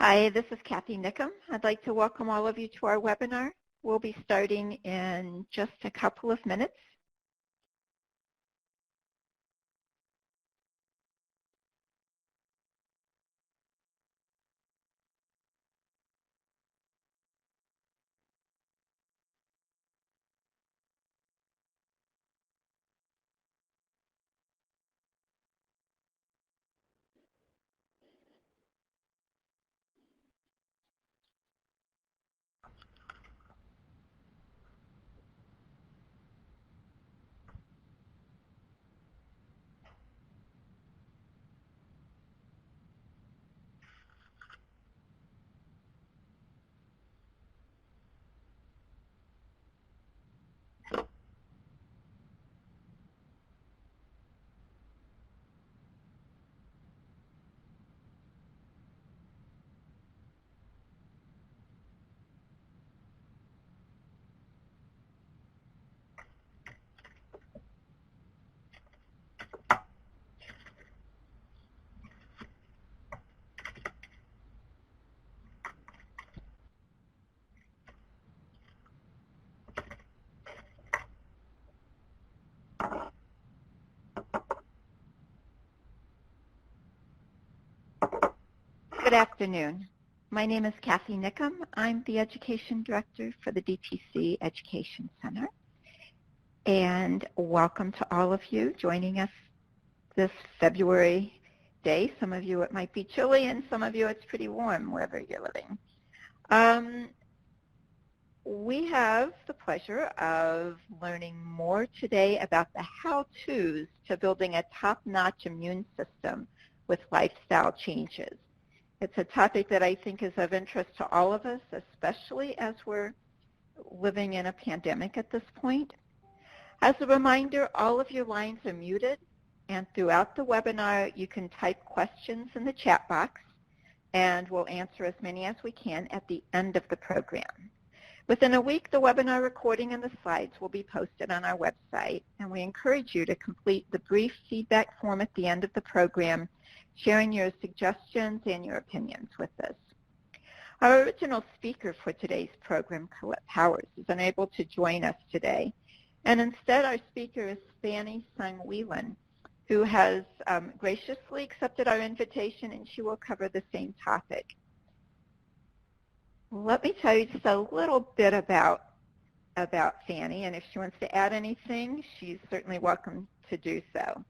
Hi, this is Kathy Nickham. I'd like to welcome all of you to our webinar. We'll be starting in just a couple of minutes. Good afternoon. My name is Kathy Nickham. I'm the Education Director for the DTC Education Center. And welcome to all of you joining us this February day. Some of you it might be chilly, and some of you it's pretty warm wherever you're living. We have the pleasure of learning more today about the how-tos to building a top-notch immune system with lifestyle changes. It's a topic that I think is of interest to all of us, especially as we're living in a pandemic at this point. As a reminder, all of your lines are muted, and throughout the webinar, you can type questions in the chat box, and we'll answer as many as we can at the end of the program. Within a week, the webinar recording and the slides will be posted on our website, and we encourage you to complete the brief feedback form at the end of the program, sharing your suggestions and your opinions with us. Our original speaker for today's program, Colette Powers, is unable to join us today, and instead our speaker is Fanny Whelan, who has graciously accepted our invitation, and she will cover the same topic. Let me tell you just a little bit about Fanny, and if she wants to add anything, she's certainly welcome to do so.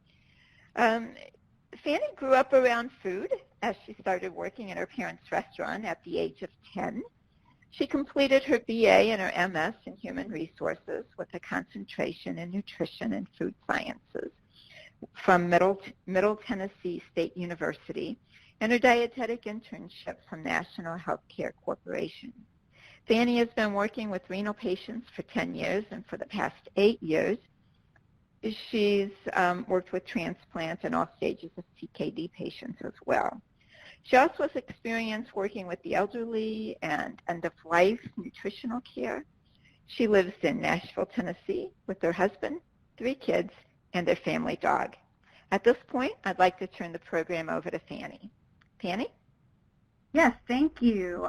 Fanny grew up around food as she started working in her parents' restaurant at the age of 10. She completed her BA and her MS in Human Resources with a concentration in Nutrition and Food Sciences from Middle Tennessee State University, and her dietetic internship from National Healthcare Corporation. Fanny has been working with renal patients for 10 years, and for the past 8 years, she's worked with transplant and all stages of CKD patients as well. She also has experience working with the elderly and end-of-life nutritional care. She lives in Nashville, Tennessee with her husband, 3 kids, and their family dog. At this point, I'd like to turn the program over to Fanny. Fanny? Yes, thank you.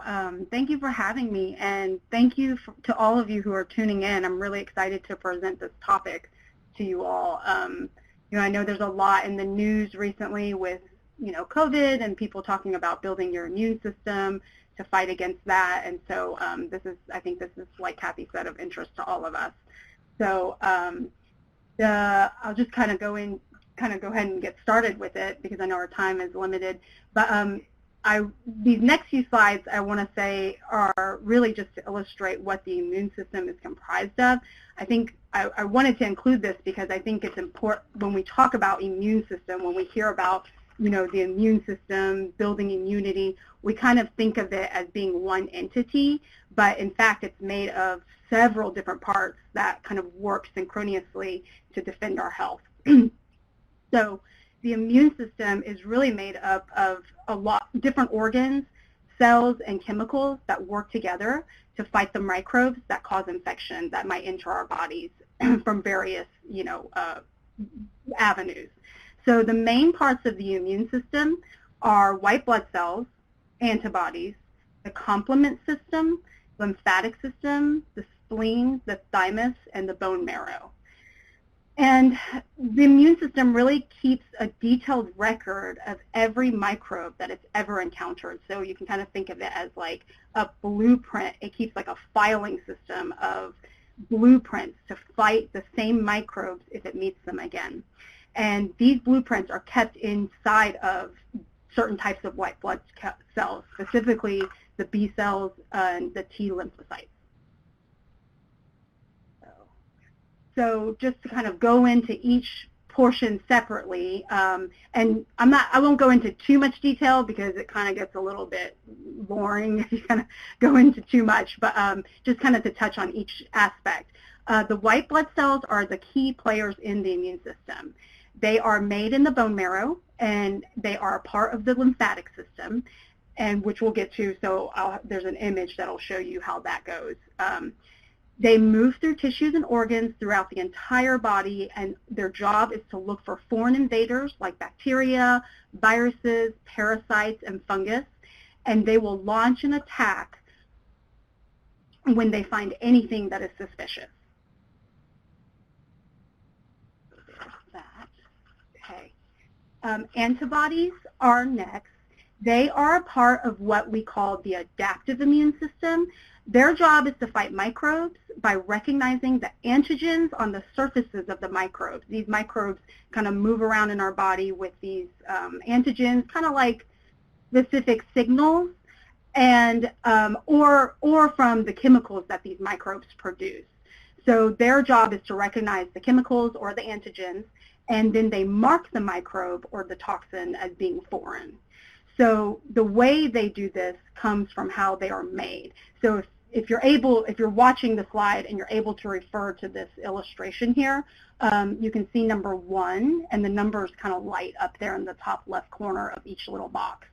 Thank you for having me, and thank you to all of you who are tuning in. I'm really excited to present this topic to you all. I know there's a lot in the news recently with, COVID and people talking about building your immune system to fight against that, and so I think this is, like Kathy said, of interest to all of us. So I'll just kind of go ahead and get started with it because I know our time is limited. But these next few slides I want to say are really just to illustrate what the immune system is comprised of. I think I wanted to include this because I think it's important when we talk about immune system, when we hear about the immune system, building immunity, we kind of think of it as being one entity, but in fact it's made of several different parts that kind of work synchronously to defend our health. So the immune system is really made up of a lot different organs, cells, and chemicals that work together to fight the microbes that cause infection that might enter our bodies from various, avenues. So the main parts of the immune system are white blood cells antibodies, the complement system, lymphatic system, the spleen, the thymus, and the bone marrow. And the immune system really keeps a detailed record of every microbe that it's ever encountered. So you can kind of think of it as like a blueprint. It keeps like a filing system of blueprints to fight the same microbes if it meets them again. And these blueprints are kept inside of certain types of white blood cells, specifically the B cells and the T lymphocytes. So just to kind of go into each portion separately, and I won't go into too much detail because it kind of gets a little bit boring if you kind of go into too much, but just kind of to touch on each aspect. The white blood cells are the key players in the immune system. They are made in the bone marrow, and they are a part of the lymphatic system, and which we'll get to, so there's an image that will show you how that goes. They move through tissues and organs throughout the entire body, and their job is to look for foreign invaders like bacteria, viruses, parasites, and fungus, and they will launch an attack when they find anything that is suspicious. Okay. Antibodies are next. They are a part of what we call the adaptive immune system. Their job is to fight microbes by recognizing the antigens on the surfaces of the microbes. These microbes kind of move around in our body with these antigens, kind of like specific signals, and or from the chemicals that these microbes produce. So their job is to recognize the chemicals or the antigens, and then they mark the microbe or the toxin as being foreign. So the way they do this comes from how they are made. So if you're watching the slide and you're able to refer to this illustration here, you can see number 1, and the numbers kind of light up there in the top left corner of each little box.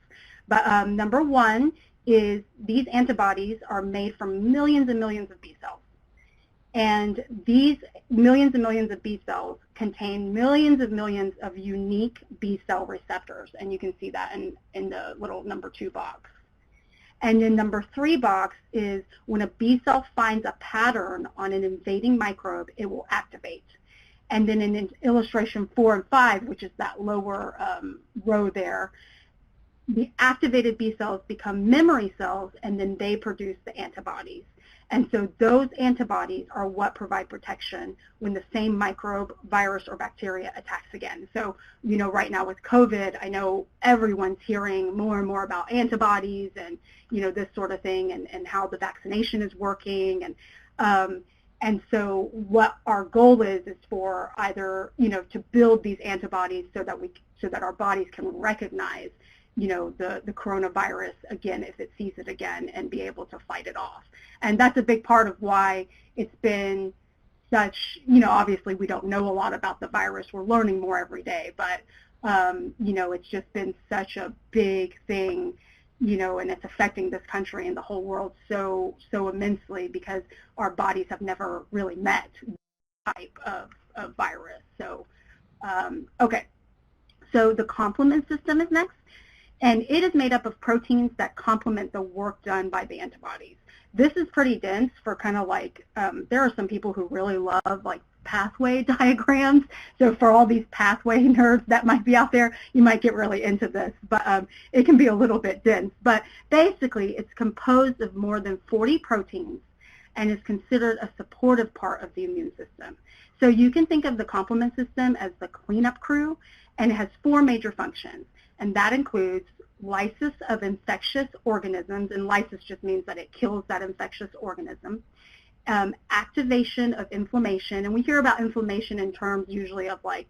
But number 1 is these antibodies are made from millions and millions of B cells. And these millions and millions of B cells contain millions of unique B cell receptors, and you can see that in the little number 2 box. And in number 3 box is when a B cell finds a pattern on an invading microbe, it will activate. And then in illustration 4 and 5, which is that lower row there, the activated B cells become memory cells, and then they produce the antibodies. And so those antibodies are what provide protection when the same microbe, virus, or bacteria attacks again. So, you know, right now with COVID, I know everyone's hearing more and more about antibodies and, you know, this sort of thing, and how the vaccination is working. And so what our goal is for either, you know, to build these antibodies so that our bodies can recognize, you know, the coronavirus again if it sees it again, and be able to fight it off. And that's a big part of why it's been such, you know, obviously we don't know a lot about the virus. We're learning more every day, but, you know, it's just been such a big thing, you know, and it's affecting this country and the whole world so immensely because our bodies have never really met this type of virus. So, okay. So the complement system is next. And it is made up of proteins that complement the work done by the antibodies. This is pretty dense for kind of like, there are some people who really love like pathway diagrams. So for all these pathway nerds that might be out there, you might get really into this, but it can be a little bit dense. But basically, it's composed of more than 40 proteins and is considered a supportive part of the immune system. So you can think of the complement system as the cleanup crew, and it has 4 major functions. And that includes lysis of infectious organisms, and lysis just means that it kills that infectious organism. Activation of inflammation, and we hear about inflammation in terms usually of like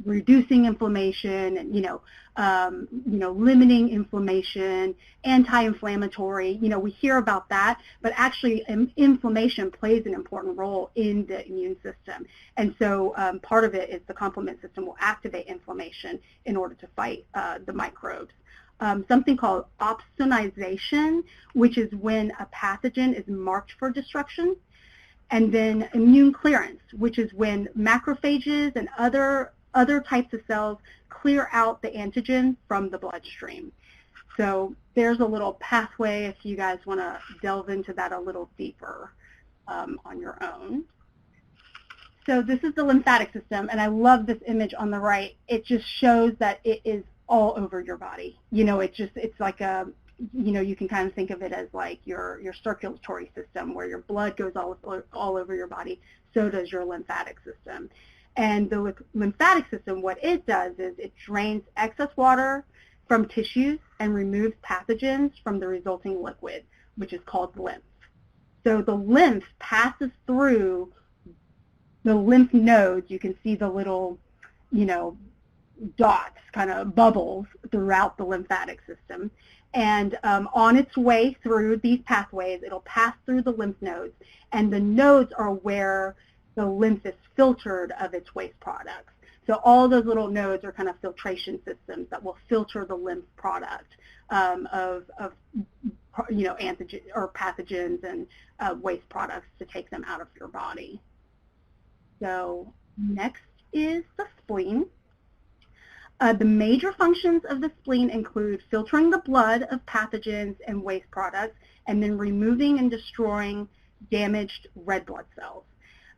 reducing inflammation and, you know, limiting inflammation, anti-inflammatory, you know, we hear about that, but actually inflammation plays an important role in the immune system. And so part of it is the complement system will activate inflammation in order to fight the microbes. Something called opsonization, which is when a pathogen is marked for destruction. And then immune clearance, which is when macrophages and other types of cells clear out the antigen from the bloodstream. So there's a little pathway if you guys want to delve into that a little deeper on your own. So this is the lymphatic system, and I love this image on the right. It just shows that it is all over your body. You know, it's like a, you know, you can kind of think of it as like your circulatory system, where your blood goes all over your body. So does your lymphatic system. And the lymphatic system, what it does is it drains excess water from tissues and removes pathogens from the resulting liquid, which is called lymph. So the lymph passes through the lymph nodes. You can see the little, you know, dots, kind of bubbles throughout the lymphatic system. And on its way through these pathways, it'll pass through the lymph nodes. And the nodes are where the lymph is filtered of its waste products. So all those little nodes are kind of filtration systems that will filter the lymph product of you know, antigen or pathogens and waste products to take them out of your body. So next is the spleen. The major functions of the spleen include filtering the blood of pathogens and waste products, and then removing and destroying damaged red blood cells.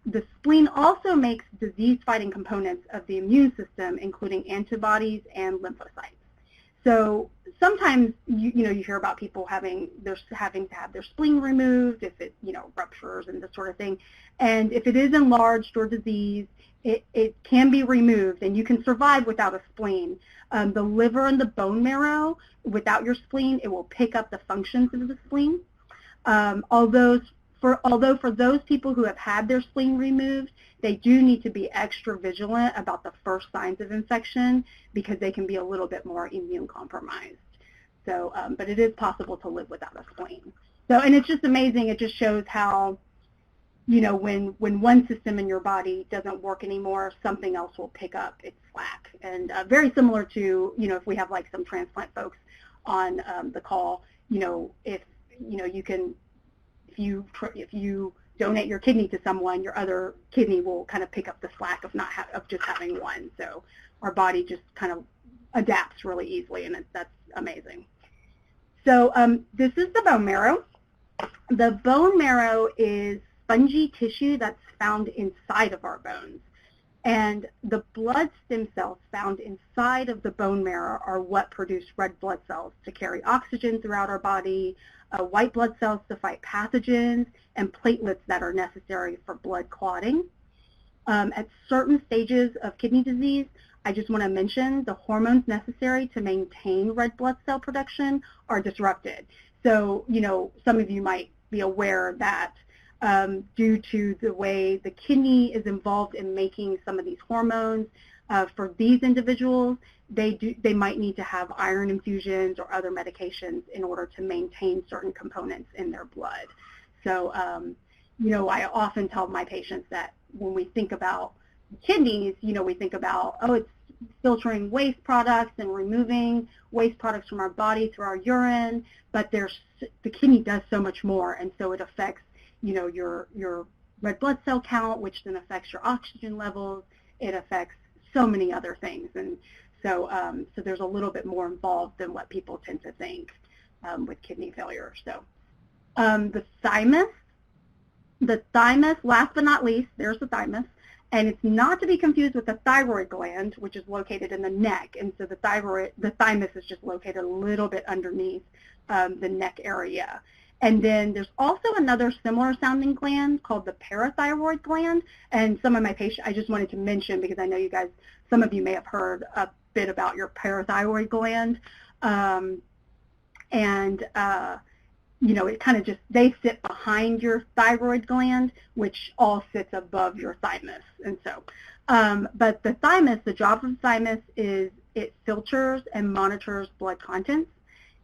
The spleen also makes disease-fighting components of the immune system, including antibodies and lymphocytes. So sometimes you hear about people having to have their spleen removed if it, you know, ruptures and this sort of thing. And if it is enlarged or diseased, it can be removed, and you can survive without a spleen. The liver and the bone marrow, without your spleen, it will pick up the functions of the spleen. Although for those people who have had their spleen removed, they do need to be extra vigilant about the first signs of infection, because they can be a little bit more immune compromised. So, but it is possible to live without a spleen. So, and it's just amazing. It just shows how, you know, when one system in your body doesn't work anymore, something else will pick up its slack. And very similar to, you know, if we have like some transplant folks on the call, you know, if you donate your kidney to someone, your other kidney will kind of pick up the slack of of just having one. So our body just kind of adapts really easily, and that's amazing. So this is the bone marrow. The bone marrow is spongy tissue that's found inside of our bones. And the blood stem cells found inside of the bone marrow are what produce red blood cells to carry oxygen throughout our body, white blood cells to fight pathogens, and platelets that are necessary for blood clotting. At certain stages of kidney disease, I just want to mention the hormones necessary to maintain red blood cell production are disrupted. So, you know, some of you might be aware that due to the way the kidney is involved in making some of these hormones, for these individuals, they might need to have iron infusions or other medications in order to maintain certain components in their blood. So, you know, I often tell my patients that when we think about kidneys, you know, we think about, oh, it's filtering waste products and removing waste products from our body through our urine, but the kidney does so much more, and so it affects, you know, your red blood cell count, which then affects your oxygen levels. It affects so many other things, and so so there's a little bit more involved than what people tend to think with kidney failure. So the thymus, last but not least, there's the thymus, and it's not to be confused with the thyroid gland, which is located in the neck, and so the thymus is just located a little bit underneath the neck area. And then there's also another similar sounding gland called the parathyroid gland. And some of my patients, I just wanted to mention, because I know you guys, some of you may have heard a bit about your parathyroid gland. You know, it kind of just, they sit behind your thyroid gland, which all sits above your thymus. And so, but the thymus, the job of the thymus is it filters and monitors blood contents,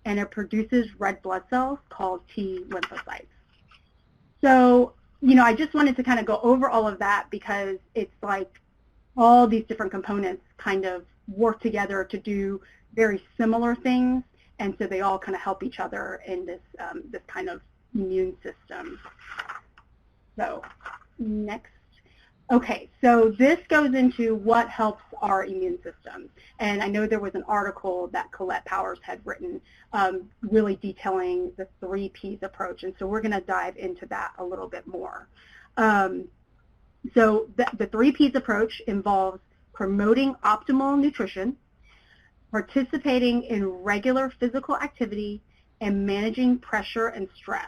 and it produces red blood cells called T lymphocytes. So, you know, I just wanted to kind of go over all of that, because it's like all these different components kind of work together to do very similar things, and so they all kind of help each other in this, this kind of immune system. So next, Okay, so this goes into what helps our immune system. And I know there was an article that Colette Powers had written really detailing the 3 Ps approach, and so we're going to dive into that a little bit more. So the 3 Ps approach involves promoting optimal nutrition, participating in regular physical activity, and managing pressure and stress.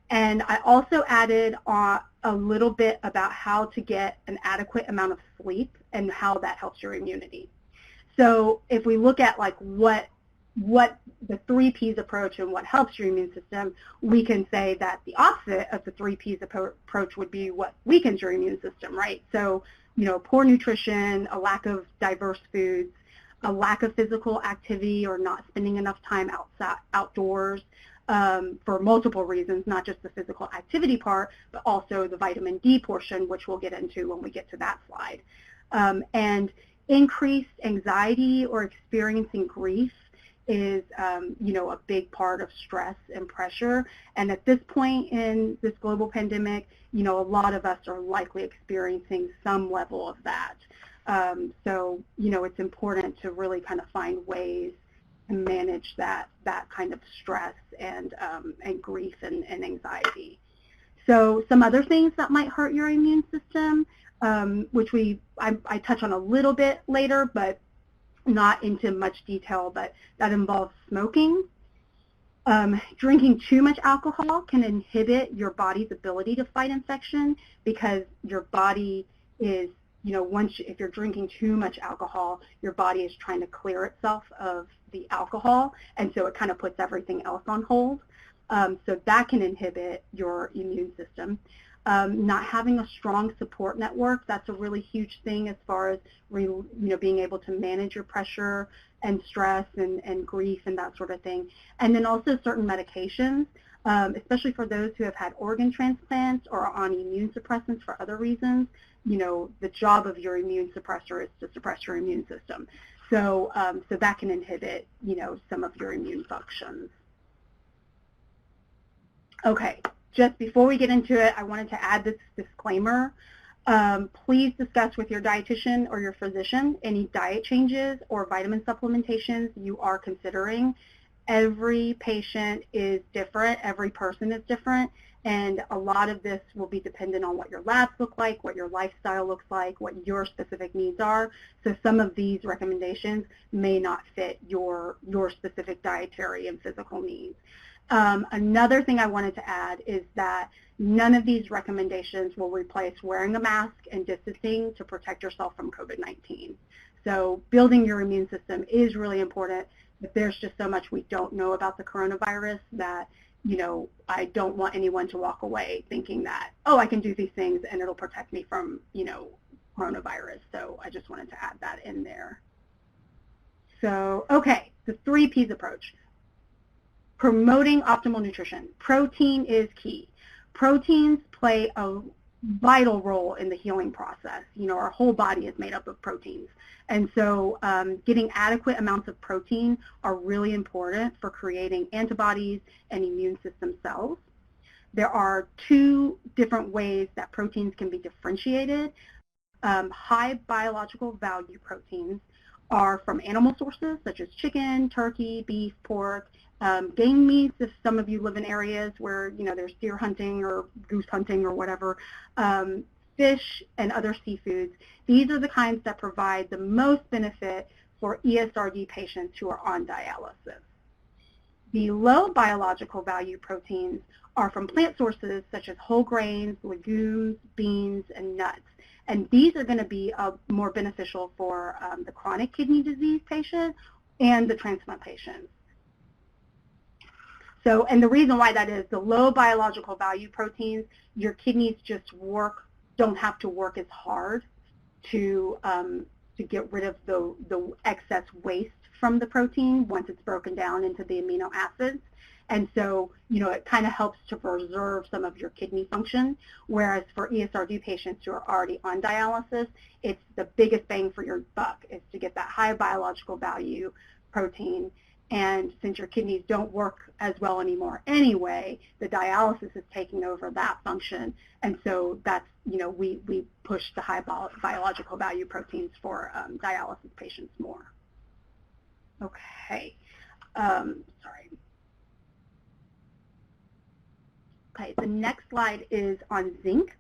And I also added a little bit about how to get an adequate amount of sleep and how that helps your immunity. So if we look at like what the 3 Ps approach and what helps your immune system, we can say that the opposite of the 3 Ps approach would be what weakens your immune system, right? So, poor nutrition, a lack of diverse foods, a lack of physical activity or not spending enough time outdoors, for multiple reasons, not just the physical activity part, but also the vitamin D portion, which we'll get into when we get to that slide. And increased anxiety or experiencing grief is, a big part of stress and pressure. And at this point in this global pandemic, a lot of us are likely experiencing some level of that. So, it's important to really kind of find ways to manage that kind of stress and grief and anxiety. So some other things that might hurt your immune system, which I touch on a little bit later, but not into much detail, but that involves smoking. Drinking too much alcohol can inhibit your body's ability to fight infection because your body is, if you're drinking too much alcohol, your body is trying to clear itself of the alcohol, and so it kind of puts everything else on hold. So that can inhibit your immune system. Not having a strong support network, that's a really huge thing as far as being able to manage your pressure and stress and grief and that sort of thing. And then also certain medications, especially for those who have had organ transplants or are on immune suppressants for other reasons. The job of your immune suppressor is to suppress your immune system. So, so that can inhibit, some of your immune functions. Okay, just before we get into it, I wanted to add this disclaimer. Please discuss with your dietitian or your physician any diet changes or vitamin supplementations you are considering. Every patient is different, every person is different, and a lot of this will be dependent on what your labs look like, what your lifestyle looks like, what your specific needs are. So some of these recommendations may not fit your specific dietary and physical needs. Another thing I wanted to add is that none of these recommendations will replace wearing a mask and distancing to protect yourself from COVID-19. So building your immune system is really important, but there's just so much we don't know about the coronavirus that, I don't want anyone to walk away thinking that, oh, I can do these things and it'll protect me from, coronavirus. So I just wanted to add that in there. So, okay, the 3 Ps approach. Promoting optimal nutrition. Protein is key. Proteins play a vital role in the healing process. Our whole body is made up of proteins. And so getting adequate amounts of protein are really important for creating antibodies and immune system cells. There are 2 different ways that proteins can be differentiated. High biological value proteins are from animal sources such as chicken, turkey, beef, pork, game meats, if some of you live in areas where, there's deer hunting or goose hunting or whatever, fish and other seafoods. These are the kinds that provide the most benefit for ESRD patients who are on dialysis. The low biological value proteins are from plant sources such as whole grains, legumes, beans, and nuts. And these are going to be more beneficial for the chronic kidney disease patient and the transplant patients. So, and the reason why that is, the low biological value proteins, your kidneys just don't have to work as hard to get rid of the excess waste from the protein once it's broken down into the amino acids. And so, it kind of helps to preserve some of your kidney function, whereas for ESRD patients who are already on dialysis, it's the biggest bang for your buck is to get that high biological value protein. And since your kidneys don't work as well anymore anyway, the dialysis is taking over that function. And so that's, we push the high biological value proteins for dialysis patients more. Okay. Sorry. Okay, the next slide is on zinc.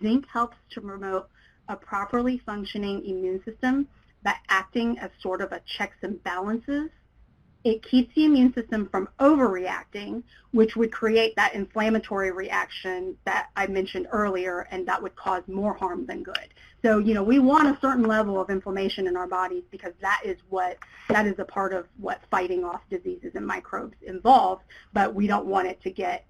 Zinc helps to promote a properly functioning immune system by acting as sort of a checks and balances. It keeps the immune system from overreacting, which would create that inflammatory reaction that I mentioned earlier, and that would cause more harm than good. So, we want a certain level of inflammation in our bodies because that is a part of what fighting off diseases and microbes involves, but we don't want it to get,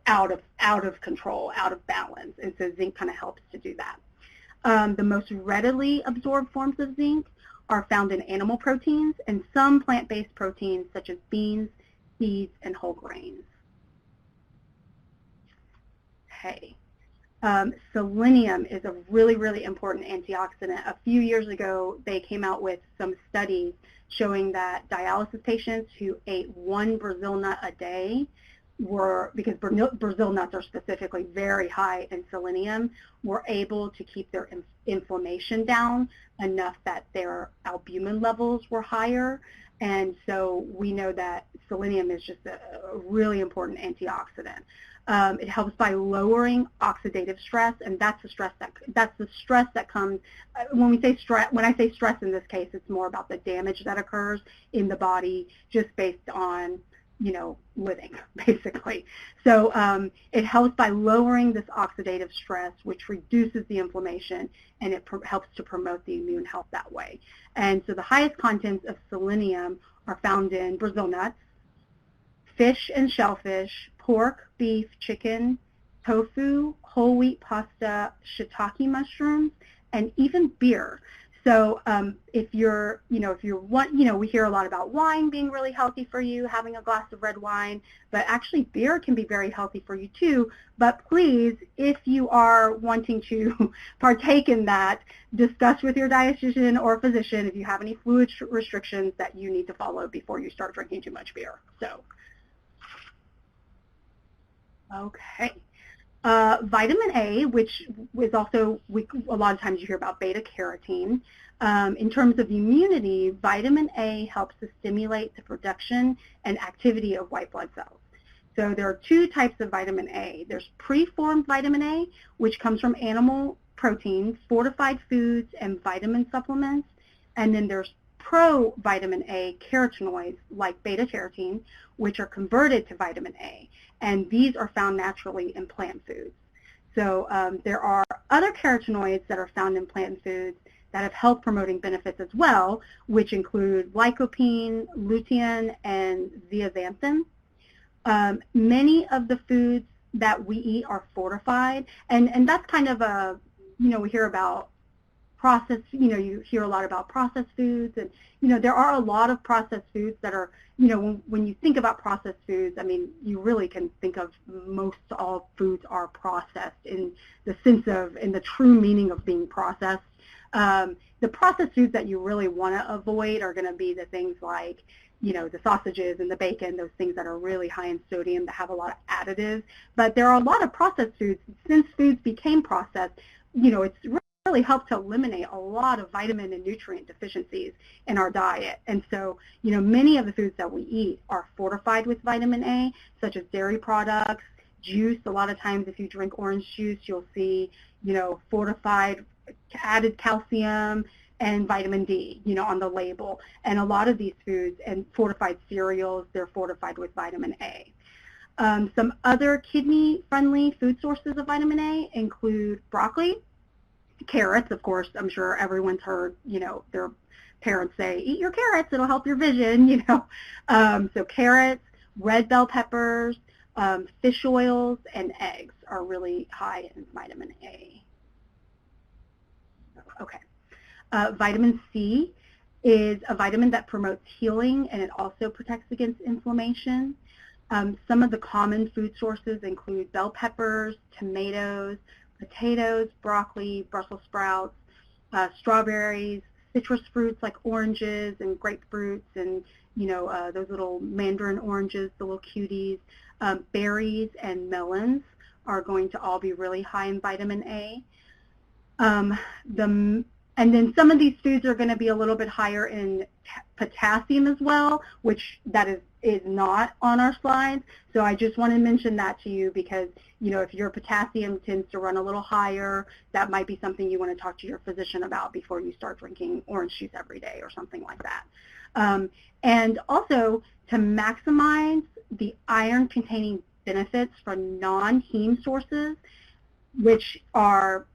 out of control, out of balance. And so zinc kind of helps to do that. The most readily absorbed forms of zinc are found in animal proteins and some plant-based proteins such as beans, seeds, and whole grains. Okay. Selenium is a really, really important antioxidant. A few years ago, they came out with some studies showing that dialysis patients who ate 1 Brazil nut a day because Brazil nuts are specifically very high in selenium, were able to keep their inflammation down enough that their albumin levels were higher. And so we know that selenium is just a really important antioxidant. It helps by lowering oxidative stress, and that's the stress that comes when I say stress in this case, it's more about the damage that occurs in the body just based on living, basically. So it helps by lowering this oxidative stress, which reduces the inflammation, and it helps to promote the immune health that way. And so the highest contents of selenium are found in Brazil nuts, fish and shellfish, pork, beef, chicken, tofu, whole wheat pasta, shiitake mushrooms, and even beer. So if we hear a lot about wine being really healthy for you, having a glass of red wine, but actually beer can be very healthy for you too. But please, if you are wanting to partake in that, discuss with your dietitian or physician if you have any fluid restrictions that you need to follow before you start drinking too much beer. So, okay. Vitamin A, which is also, a lot of times you hear about beta-carotene. In terms of immunity, vitamin A helps to stimulate the production and activity of white blood cells. So there are 2 types of vitamin A. There's preformed vitamin A, which comes from animal proteins, fortified foods, and vitamin supplements. And then there's pro-vitamin A carotenoids, like beta-carotene, which are converted to vitamin A. And these are found naturally in plant foods. So there are other carotenoids that are found in plant foods that have health promoting benefits as well, which include lycopene, lutein, and zeaxanthin. Many of the foods that we eat are fortified, and that's kind of a, we hear about processed, you hear a lot about processed foods, and, there are a lot of processed foods that are, when you think about processed foods, I mean, you really can think of most all foods are processed in the sense of, in the true meaning of being processed. The processed foods that you really want to avoid are going to be the things like, the sausages and the bacon, those things that are really high in sodium that have a lot of additives. But there are a lot of processed foods. Since foods became processed, it's really helped to eliminate a lot of vitamin and nutrient deficiencies in our diet. And so, many of the foods that we eat are fortified with vitamin A, such as dairy products, juice. A lot of times if you drink orange juice, you'll see, fortified added calcium and vitamin D, on the label. And a lot of these foods and fortified cereals, they're fortified with vitamin A. Some other kidney-friendly food sources of vitamin A include broccoli, carrots, of course. I'm sure everyone's heard, their parents say, eat your carrots, it'll help your vision, So carrots, red bell peppers, fish oils, and eggs are really high in vitamin A. Okay. Vitamin C is a vitamin that promotes healing, and it also protects against inflammation. Some of the common food sources include bell peppers, tomatoes, potatoes, broccoli, Brussels sprouts, strawberries, citrus fruits like oranges and grapefruits and, those little mandarin oranges, the little cuties. Berries and melons are going to all be really high in vitamin A. And then some of these foods are going to be a little bit higher in potassium as well, which that is not on our slides. So I just want to mention that to you because, if your potassium tends to run a little higher, that might be something you want to talk to your physician about before you start drinking orange juice every day or something like that. And also to maximize the iron-containing benefits from non-heme sources, which are,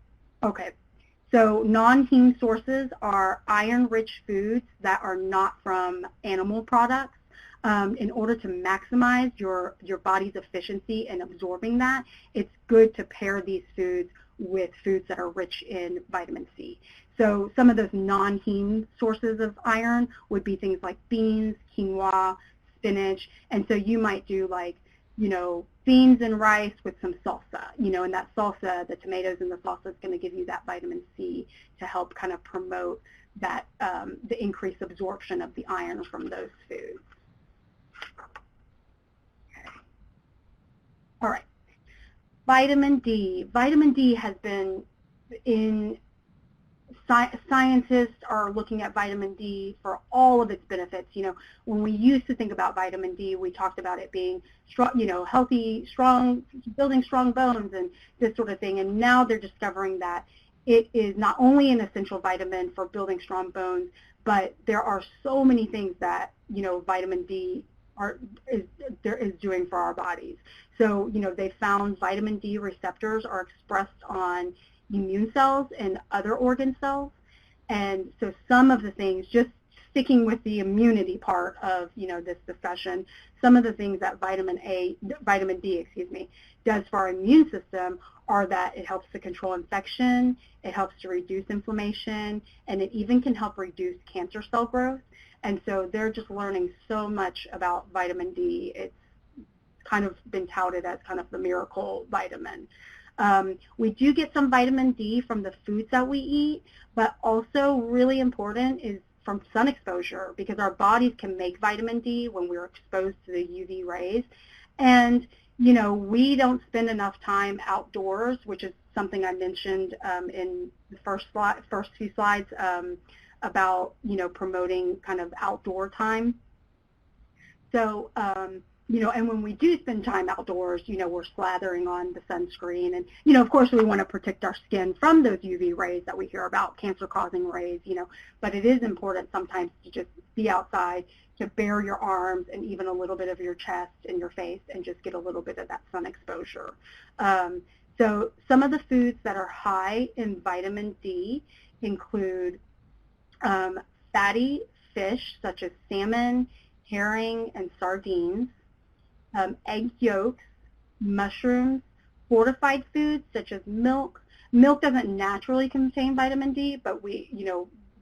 so non-heme sources are iron-rich foods that are not from animal products. In order to maximize your body's efficiency in absorbing that, it's good to pair these foods with foods that are rich in vitamin C. So some of those non-heme sources of iron would be things like beans, quinoa, spinach, and so you might do like, beans and rice with some salsa, and that salsa, the tomatoes in the salsa is going to give you that vitamin C to help kind of promote that, the increased absorption of the iron from those foods. Okay. All right. Vitamin D. Vitamin D has been in, scientists are looking at vitamin D for all of its benefits. When we used to think about vitamin D, we talked about it being strong, healthy, strong, building strong bones and this sort of thing. And now they're discovering that it is not only an essential vitamin for building strong bones, but there are so many things that, vitamin D is doing for our bodies. So, they found vitamin D receptors are expressed on immune cells and other organ cells. And so some of the things, just sticking with the immunity part of, this discussion, some of the things that vitamin D, does for our immune system are that it helps to control infection, it helps to reduce inflammation, and it even can help reduce cancer cell growth. And so they're just learning so much about vitamin D. It's kind of been touted as kind of the miracle vitamin. We do get some vitamin D from the foods that we eat, but also really important is from sun exposure, because our bodies can make vitamin D when we're exposed to the UV rays. And, we don't spend enough time outdoors, which is something I mentioned in the first few slides about, promoting kind of outdoor time. So, and when we do spend time outdoors, we're slathering on the sunscreen. And, of course, we want to protect our skin from those UV rays that we hear about, cancer-causing rays, but it is important sometimes to just be outside, to bare your arms and even a little bit of your chest and your face and just get a little bit of that sun exposure. So some of the foods that are high in vitamin D include fatty fish such as salmon, herring, and sardines, egg yolks, mushrooms, fortified foods such as milk. Milk doesn't naturally contain vitamin D, but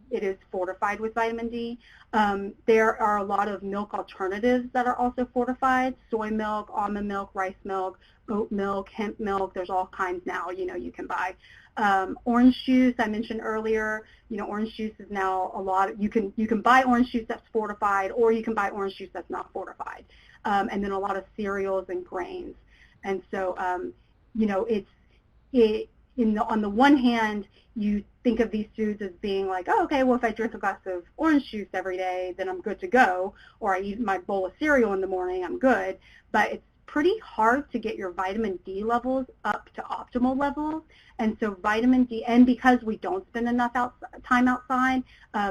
it is fortified with vitamin D. There are a lot of milk alternatives that are also fortified: soy milk, almond milk, rice milk, oat milk, hemp milk. There's all kinds now, you can buy. Orange juice, I mentioned earlier, orange juice is now a lot. You can buy orange juice that's fortified, or you can buy orange juice that's not fortified. And then a lot of cereals and grains. And so, on the one hand, you think of these foods as being like, oh, okay, well, if I drink a glass of orange juice every day, then I'm good to go, or I eat my bowl of cereal in the morning, I'm good. But it's pretty hard to get your vitamin D levels up to optimal levels. And so vitamin D, and because we don't spend enough time outside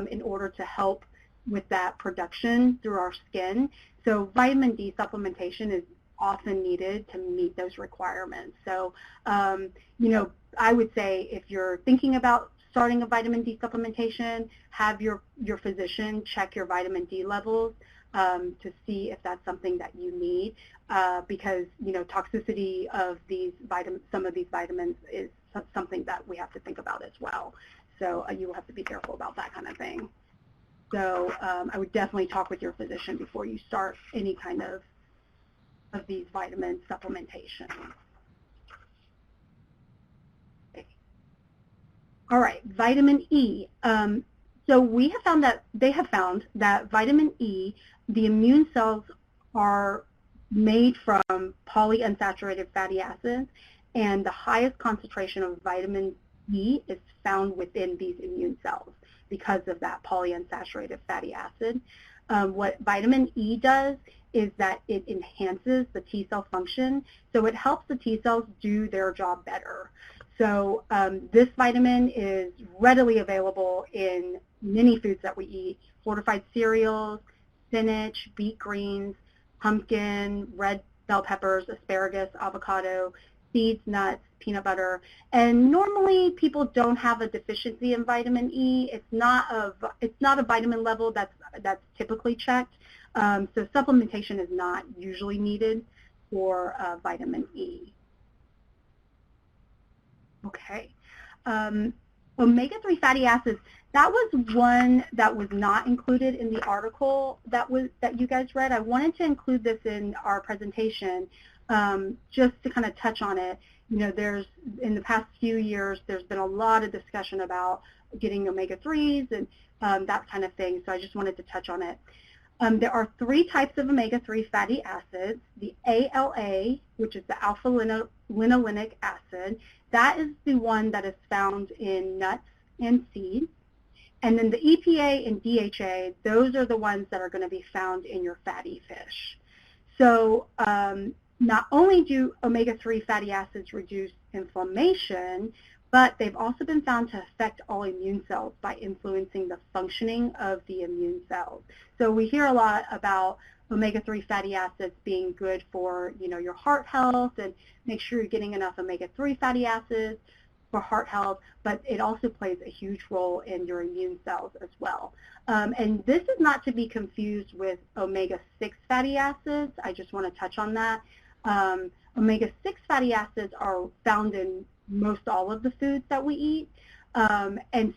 in order to help with that production through our skin, so vitamin D supplementation is often needed to meet those requirements. So, I would say if you're thinking about starting a vitamin D supplementation, have your physician check your vitamin D levels to see if that's something that you need, because, toxicity of some of these vitamins is something that we have to think about as well. So you will have to be careful about that kind of thing. So I would definitely talk with your physician before you start any kind of these vitamin supplementation. Okay. All right, vitamin E. So they have found that vitamin E, the immune cells are made from polyunsaturated fatty acids, and the highest concentration of vitamin E is found within these immune cells because of that polyunsaturated fatty acid. What vitamin E does is that it enhances the T cell function, so it helps the T cells do their job better. So this vitamin is readily available in many foods that we eat: fortified cereals, spinach, beet greens, pumpkin, red bell peppers, asparagus, avocado, seeds, nuts, peanut butter. And normally people don't have a deficiency in vitamin E. It's not a vitamin level that's typically checked. So supplementation is not usually needed for vitamin E. Okay. Omega-3 fatty acids, that was one that was not included in the article that you guys read. I wanted to include this in our presentation just to kind of touch on it. You know, in the past few years, there's been a lot of discussion about getting omega-3s and that kind of thing, so I just wanted to touch on it. There are 3 types of omega-3 fatty acids. The ALA, which is the alpha-linolenic acid, that is the one that is found in nuts and seeds. And then the EPA and DHA, those are the ones that are going to be found in your fatty fish. So not only do omega-3 fatty acids reduce inflammation, but they've also been found to affect all immune cells by influencing the functioning of the immune cells. So we hear a lot about omega-3 fatty acids being good for, you know, your heart health, and make sure you're getting enough omega-3 fatty acids for heart health, but it also plays a huge role in your immune cells as well. And this is not to be confused with omega-6 fatty acids. I just want to touch on that. Omega-6 fatty acids are found in most all of the foods that we eat, and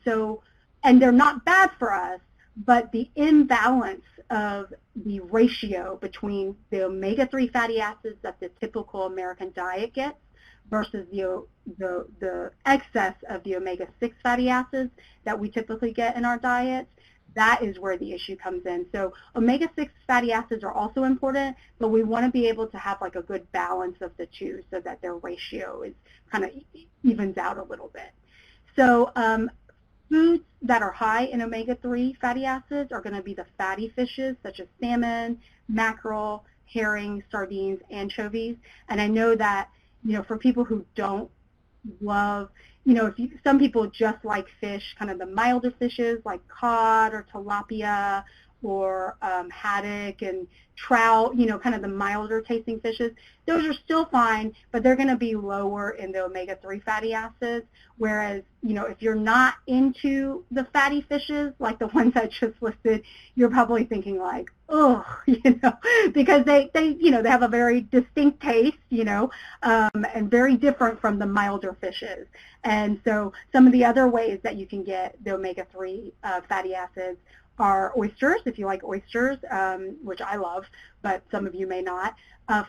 they're not bad for us, but the imbalance of the ratio between the omega-3 fatty acids that the typical American diet gets versus the excess of the omega-6 fatty acids that we typically get in our diets, that is where the issue comes in. So omega-6 fatty acids are also important, but we want to be able to have like a good balance of the two so that their ratio is kind of evens out a little bit. So foods that are high in omega-3 fatty acids are going to be the fatty fishes such as salmon, mackerel, herring, sardines, anchovies. And I know that, you know, for people who don't love, you know, some people just like fish, kind of the milder fishes like cod or tilapia or haddock and trout, you know, kind of the milder tasting fishes. Those are still fine, but they're going to be lower in the omega-3 fatty acids. Whereas, you know, if you're not into the fatty fishes, like the ones I just listed, you're probably thinking like, oh, you know, because they you know, they have a very distinct taste, you know, and very different from the milder fishes. And so some of the other ways that you can get the omega-3 fatty acids are oysters, if you like oysters, which I love, but some of you may not.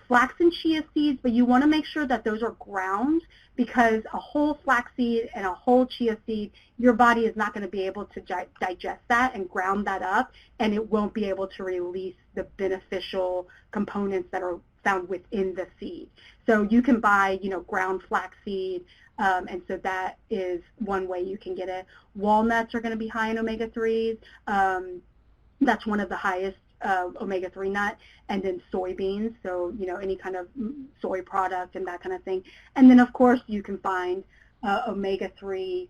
Flax and chia seeds, but you want to make sure that those are ground, because a whole flaxseed and a whole chia seed, your body is not going to be able to digest that and ground that up, and it won't be able to release the beneficial components that are found within the seed. So you can buy, you know, ground flaxseed, and so that is one way you can get it. Walnuts are going to be high in omega-3s. That's one of the highest omega-3 nut, and then soybeans, so, you know, any kind of soy product and that kind of thing. And then, of course, you can find omega-3,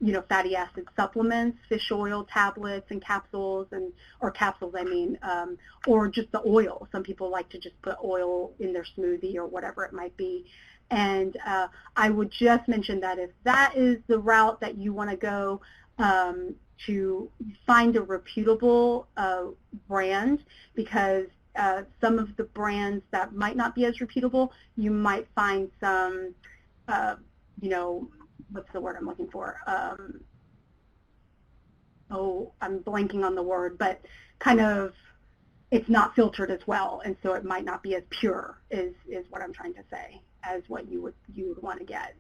you know, fatty acid supplements, fish oil tablets and capsules, or capsules, I mean, or just the oil. Some people like to just put oil in their smoothie or whatever it might be. And I would just mention that if that is the route that you want to go, to find a reputable brand, because some of the brands that might not be as reputable, you might find some, you know, what's the word I'm looking for? Oh, I'm blanking on the word, but kind of it's not filtered as well, and so it might not be as pure is what I'm trying to say, as what you would want to get.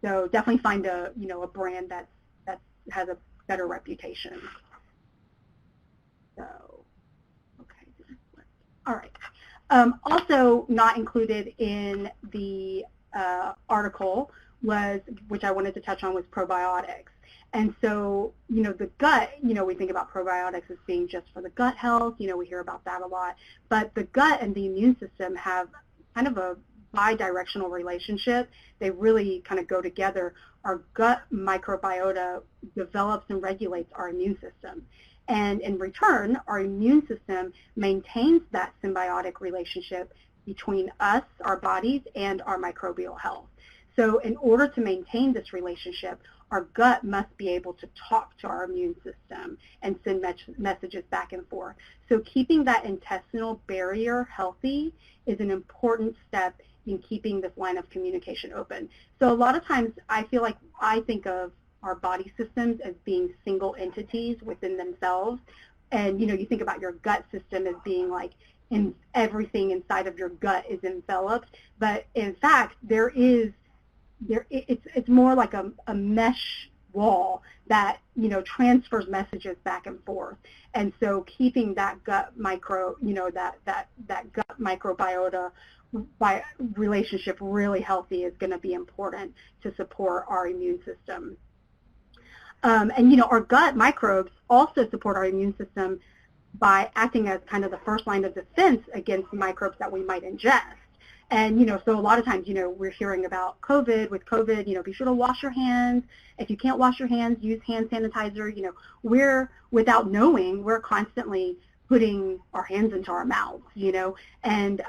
So definitely find a, you know, a brand that has a better reputation. So, okay, all right. Also not included in the article was, which I wanted to touch on, was probiotics. And so, the gut, we think about probiotics as being just for the gut health. We hear about that a lot. But the gut and the immune system have kind of a bi-directional relationship. They really kind of go together. Our gut microbiota develops and regulates our immune system. And in return, our immune system maintains that symbiotic relationship between us, our bodies, and our microbial health. So in order to maintain this relationship, our gut must be able to talk to our immune system and send messages back and forth. So keeping that intestinal barrier healthy is an important step in keeping this line of communication open. So a lot of times I feel like I think of our body systems as being single entities within themselves. And, you think about your gut system as being like everything inside of your gut is enveloped. But in fact, it's more like a mesh wall that, transfers messages back and forth. And so keeping that gut that gut microbiota relationship really healthy is going to be important to support our immune system. And, our gut microbes also support our immune system by acting as kind of the first line of defense against microbes that we might ingest. And, so a lot of times, we're hearing about COVID. With COVID, be sure to wash your hands. If you can't wash your hands, use hand sanitizer. Without knowing, we're constantly putting our hands into our mouths, and,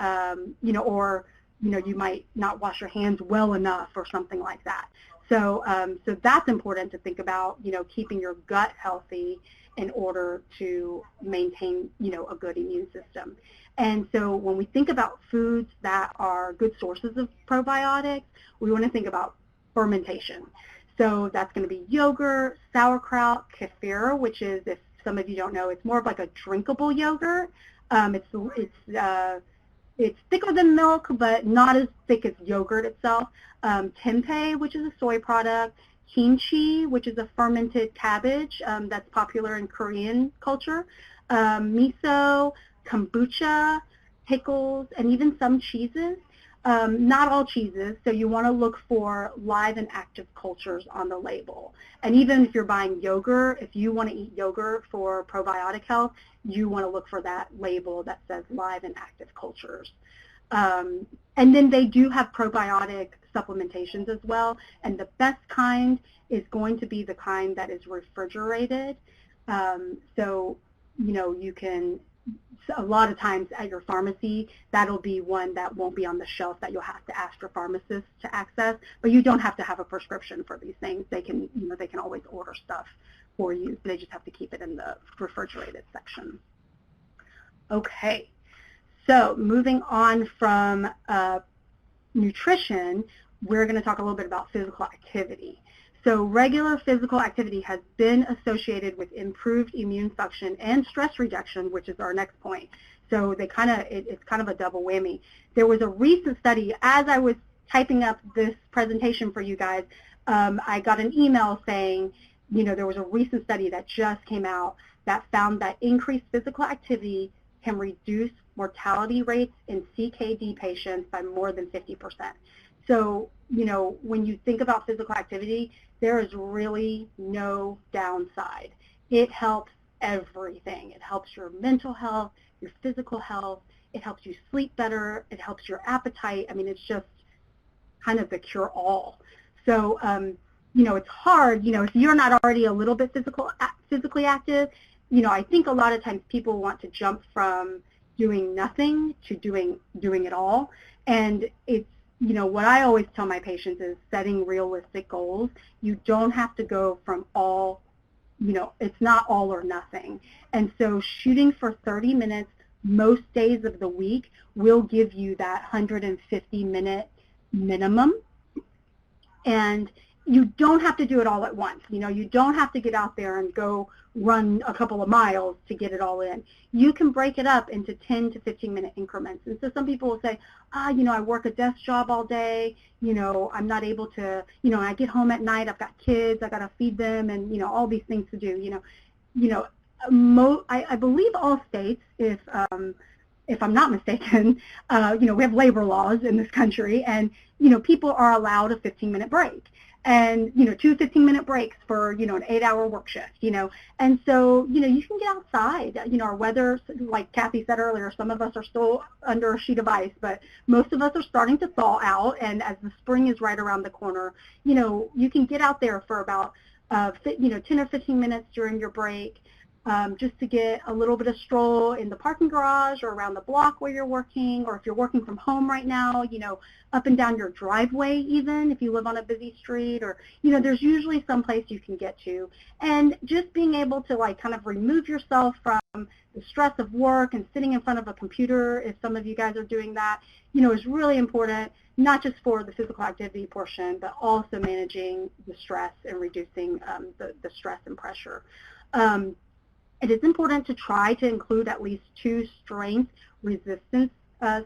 or, you might not wash your hands well enough or something like that. So, so that's important to think about, keeping your gut healthy in order to maintain, a good immune system. And so when we think about foods that are good sources of probiotics, we want to think about fermentation. So that's going to be yogurt, sauerkraut, kefir, which is, if some of you don't know, it's more of like a drinkable yogurt. It's thicker than milk, but not as thick as yogurt itself. Tempeh, which is a soy product. Kimchi, which is a fermented cabbage that's popular in Korean culture. Miso, kombucha, pickles, and even some cheeses. Not all cheeses, so you want to look for live and active cultures on the label. And even if you're buying yogurt, if you want to eat yogurt for probiotic health, you want to look for that label that says live and active cultures. And then they do have probiotic supplementations as well, and the best kind is going to be the kind that is refrigerated. So, you can, a lot of times at your pharmacy, that'll be one that won't be on the shelf that you'll have to ask your pharmacist to access, but you don't have to have a prescription for these things. They can, they can always order stuff for you. They just have to keep it in the refrigerated section. Okay, so moving on from nutrition, we're going to talk a little bit about physical activity. So regular physical activity has been associated with improved immune function and stress reduction, which is our next point. So they it's kind of a double whammy. There was a recent study, as I was typing up this presentation for you guys, I got an email saying, there was a recent study that just came out that found that increased physical activity can reduce mortality rates in CKD patients by more than 50%. So, when you think about physical activity, there is really no downside. It helps everything. It helps your mental health, your physical health. It helps you sleep better. It helps your appetite. I mean, it's just kind of the cure-all. So, it's hard, if you're not already a little bit physically active, I think a lot of times people want to jump from doing nothing to doing it all. And it's, what I always tell my patients is setting realistic goals. You don't have to go from all, it's not all or nothing. And so shooting for 30 minutes most days of the week will give you that 150-minute minimum. And you don't have to do it all at once. You know, you don't have to get out there and go run a couple of miles to get it all in. You can break it up into 10 to 15-minute increments. And so some people will say, you know, I work a desk job all day, you know, I'm not able to, you know, I get home at night, I've got kids, I got to feed them, and, you know, all these things to do, you know, I believe all states, if I'm not mistaken, you know, we have labor laws in this country, and, you know, people are allowed a 15-minute break. And, you know, 2 15-minute breaks for, you know, an 8-hour work shift, you know. And so, you know, you can get outside. You know, our weather, like Kathy said earlier, some of us are still under a sheet of ice, but most of us are starting to thaw out. And as the spring is right around the corner, you know, you can get out there for about, you know, 10 or 15 minutes during your break, just to get a little bit of stroll in the parking garage or around the block where you're working, or if you're working from home right now, you know, up and down your driveway even if you live on a busy street, or, you know, there's usually some place you can get to. And just being able to, like, kind of remove yourself from the stress of work and sitting in front of a computer, if some of you guys are doing that, you know, is really important, not just for the physical activity portion, but also managing the stress and reducing the stress and pressure. It is important to try to include at least 2 strength resistance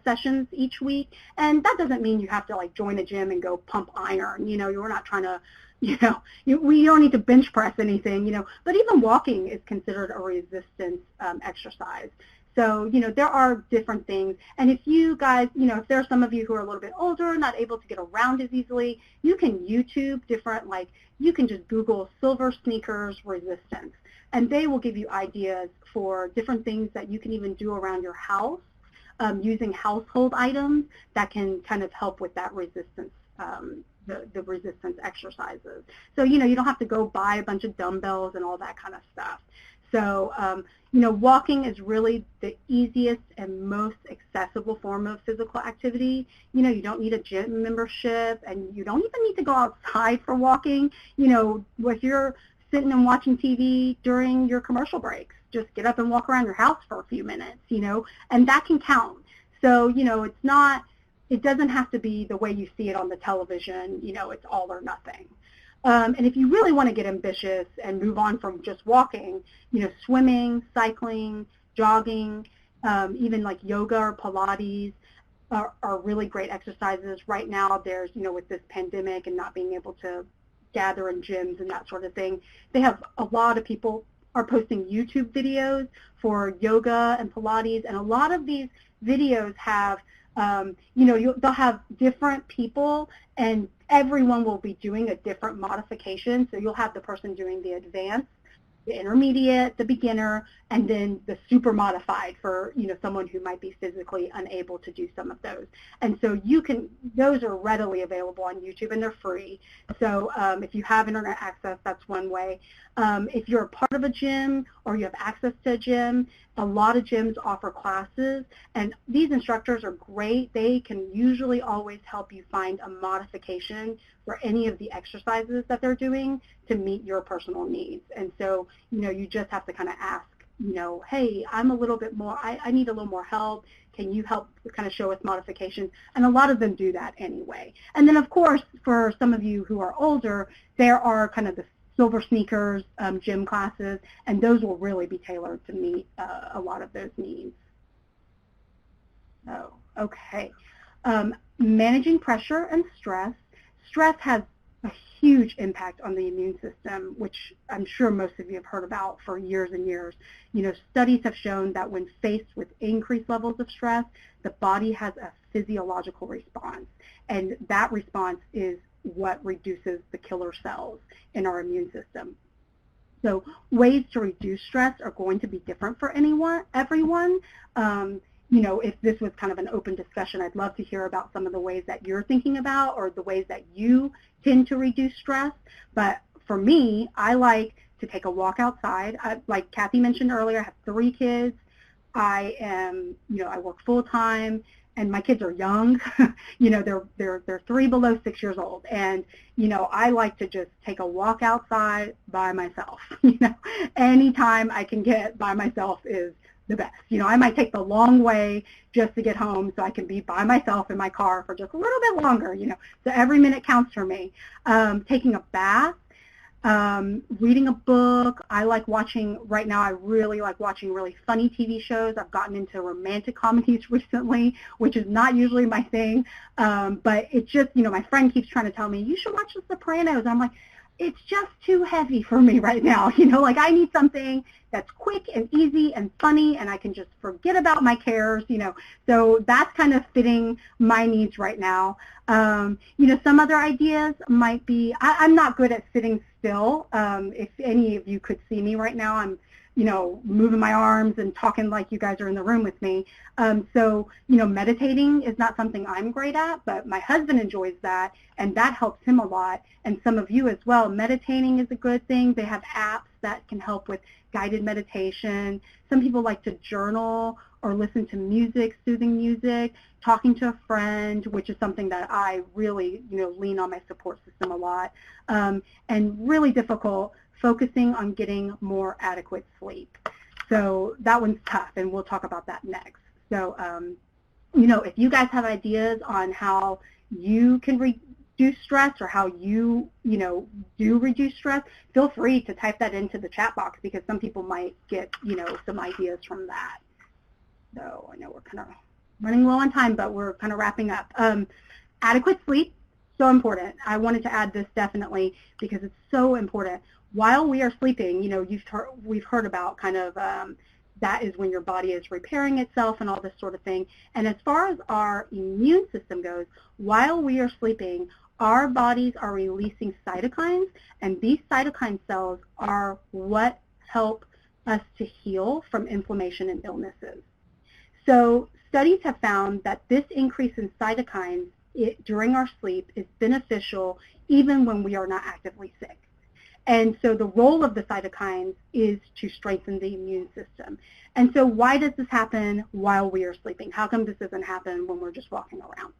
sessions each week. And that doesn't mean you have to, like, join a gym and go pump iron. You know, you're not trying to, you know, we don't need to bench press anything, you know, but even walking is considered a resistance exercise. So, you know, there are different things. And if you guys, you know, if there are some of you who are a little bit older, not able to get around as easily, you can YouTube different, like, you can just Google silver sneakers resistance, and they will give you ideas for different things that you can even do around your house, using household items that can kind of help with that resistance, the resistance exercises. So, you know, you don't have to go buy a bunch of dumbbells and all that kind of stuff. So, you know, walking is really the easiest and most accessible form of physical activity. You know, you don't need a gym membership, and you don't even need to go outside for walking. You know, if you're sitting and watching TV during your commercial breaks, just get up and walk around your house for a few minutes, you know, and that can count. So, you know, it doesn't have to be the way you see it on the television, you know, it's all or nothing. And if you really want to get ambitious and move on from just walking, you know, swimming, cycling, jogging, even like yoga or Pilates are really great exercises. Right now there's, you know, with this pandemic and not being able to gather in gyms and that sort of thing, they have a lot of people are posting YouTube videos for yoga and Pilates, and a lot of these videos have, you know, they'll have different people, and everyone will be doing a different modification. So you'll have the person doing the advanced, the intermediate, the beginner, and then the super modified for, you know, someone who might be physically unable to do some of those. And so those are readily available on YouTube, and they're free. So if you have internet access, that's one way. If you're a part of a gym or you have access to a gym, a lot of gyms offer classes, and these instructors are great. They can usually always help you find a modification for any of the exercises that they're doing to meet your personal needs. And so, you know, you just have to kind of ask, you know, hey, I'm a little bit more, I need a little more help. Can you help kind of show us modifications? And a lot of them do that anyway. And then, of course, for some of you who are older, there are kind of the silver sneakers gym classes, and those will really be tailored to meet a lot of those needs. Oh, okay. Managing pressure and stress. Stress has a huge impact on the immune system, which I'm sure most of you have heard about for years and years. You know, studies have shown that when faced with increased levels of stress, the body has a physiological response, and that response is what reduces the killer cells in our immune system. So ways to reduce stress are going to be different for everyone. You know, if this was kind of an open discussion, I'd love to hear about some of the ways that you're thinking about or the ways that you tend to reduce stress. But for me, I like to take a walk outside. Like Kathy mentioned earlier, I have 3 kids. I work full time, and my kids are young. You know, they're 3 below 6 years old, and you know, I like to just take a walk outside by myself. You know, anytime I can get by myself is the best. I might take the long way just to get home so I can be by myself in my car for just a little bit longer, So every minute counts for me. Taking a bath, reading a book. I like watching, right now I really like watching really funny TV shows. I've gotten into romantic comedies recently, which is not usually my thing. But it's just, my friend keeps trying to tell me, you should watch The Sopranos. I'm like, it's just too heavy for me right now. Like I need something that's quick and easy and funny, and I can just forget about my cares, So that's kind of fitting my needs right now. Some other ideas might be, I'm not good at sitting still. If any of you could see me right now, I'm moving my arms and talking like you guys are in the room with me. So, meditating is not something I'm great at, but my husband enjoys that, and that helps him a lot, and some of you as well. Meditating is a good thing. They have apps that can help with guided meditation. Some people like to journal or listen to music, soothing music, talking to a friend, which is something that I really, lean on my support system a lot, and really difficult focusing on getting more adequate sleep. So that one's tough, and we'll talk about that next. So, if you guys have ideas on how you can reduce stress or how you, do reduce stress, feel free to type that into the chat box because some people might get, some ideas from that. So I know we're kind of running low on time, but we're kind of wrapping up. Adequate sleep, so important. I wanted to add this definitely because it's so important. While we are sleeping, we've heard about kind of that is when your body is repairing itself and all this sort of thing. And as far as our immune system goes, while we are sleeping, our bodies are releasing cytokines, and these cytokine cells are what help us to heal from inflammation and illnesses. So studies have found that this increase in cytokines during our sleep is beneficial even when we are not actively sick. And so the role of the cytokines is to strengthen the immune system. And so why does this happen while we are sleeping? How come this doesn't happen when we're just walking around?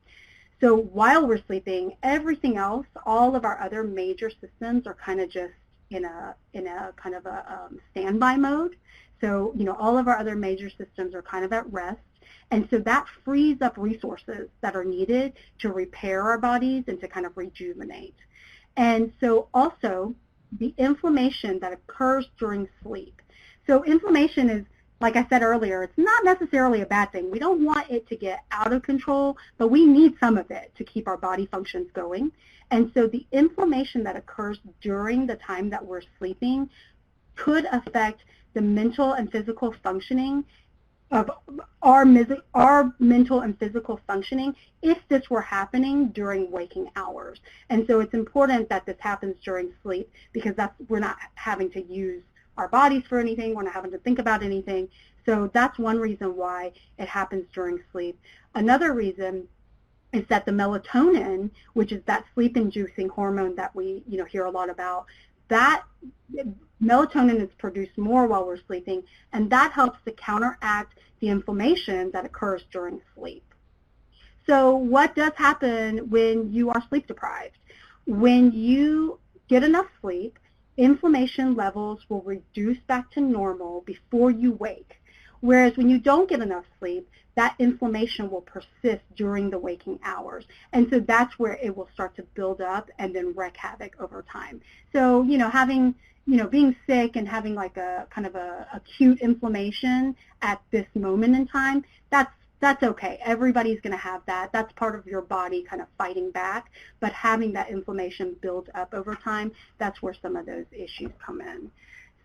So while we're sleeping, everything else, all of our other major systems are kind of just in a kind of a standby mode. So, all of our other major systems are kind of at rest. And so that frees up resources that are needed to repair our bodies and to kind of rejuvenate. And so also, the inflammation that occurs during sleep. So inflammation is, like I said earlier, it's not necessarily a bad thing. We don't want it to get out of control, but we need some of it to keep our body functions going. And so the inflammation that occurs during the time that we're sleeping could affect the mental and physical functioning of our mental and physical functioning if this were happening during waking hours. And so it's important that this happens during sleep because we're not having to use our bodies for anything, we're not having to think about anything. So that's one reason why it happens during sleep. Another reason is that the melatonin, which is that sleep-inducing hormone that we hear a lot about, that melatonin is produced more while we're sleeping, and that helps to counteract the inflammation that occurs during sleep. So what does happen when you are sleep deprived? When you get enough sleep, inflammation levels will reduce back to normal before you wake. Whereas when you don't get enough sleep, that inflammation will persist during the waking hours. And so that's where it will start to build up and then wreak havoc over time. So, being sick and having like a kind of a acute inflammation at this moment in time, that's okay. Everybody's going to have that. That's part of your body kind of fighting back. But having that inflammation build up over time, that's where some of those issues come in.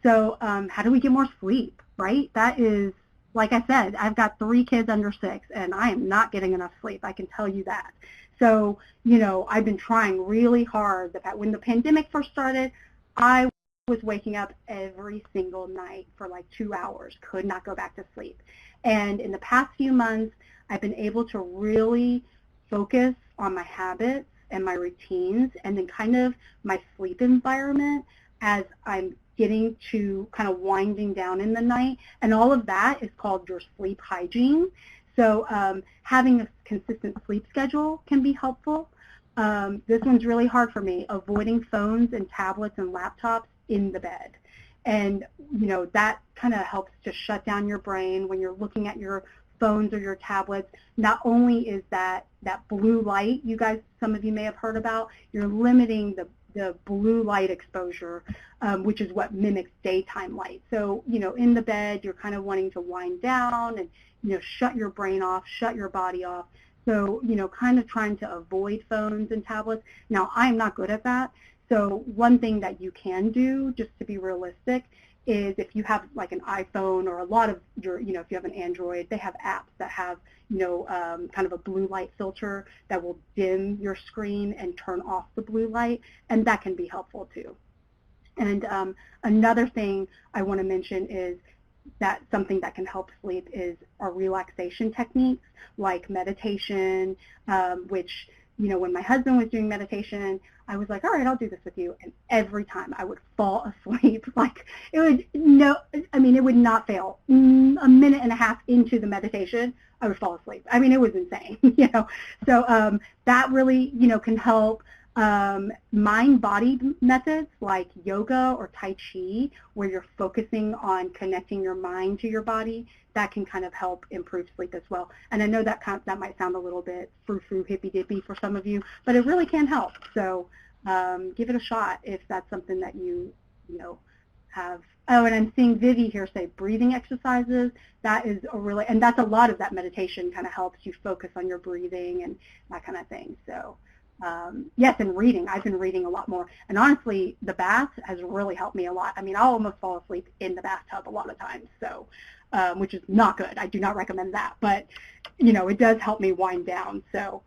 So how do we get more sleep, right? That is, like I said, I've got 3 kids under 6, and I am not getting enough sleep. I can tell you that. So, I've been trying really hard. When the pandemic first started, I was waking up every single night for like 2 hours, could not go back to sleep. And in the past few months, I've been able to really focus on my habits and my routines and then kind of my sleep environment as I'm getting to kind of winding down in the night. And all of that is called your sleep hygiene. So having a consistent sleep schedule can be helpful. This one's really hard for me, avoiding phones and tablets and laptops in the bed. And, that kind of helps to shut down your brain when you're looking at your phones or your tablets. Not only is that blue light, you guys, some of you may have heard about, you're limiting the blue light exposure, which is what mimics daytime light. So, in the bed, you're kind of wanting to wind down and, shut your brain off, shut your body off. So, kind of trying to avoid phones and tablets. Now, I'm not good at that. So one thing that you can do, just to be realistic, is if you have like an iPhone or a lot of your, if you have an Android, they have apps that have, kind of a blue light filter that will dim your screen and turn off the blue light, and that can be helpful too. And another thing I want to mention is that something that can help sleep is our relaxation techniques like meditation, which, when my husband was doing meditation, I was like, all right, I'll do this with you. And every time I would fall asleep. Like it would not fail. A minute and a half into the meditation, I would fall asleep. I mean, it was insane, So that really, can help. Mind-body methods like yoga or Tai Chi, where you're focusing on connecting your mind to your body, that can kind of help improve sleep as well. And I know that might sound a little bit frou-frou, hippy-dippy for some of you, but it really can help. So give it a shot if that's something that you have. Oh, and I'm seeing Vivi here say breathing exercises. That is and that's a lot of that meditation kind of helps you focus on your breathing and that kind of thing. So. Yes, and reading. I've been reading a lot more. And honestly, the bath has really helped me a lot. I mean, I'll almost fall asleep in the bathtub a lot of times, so which is not good. I do not recommend that. But, it does help me wind down. So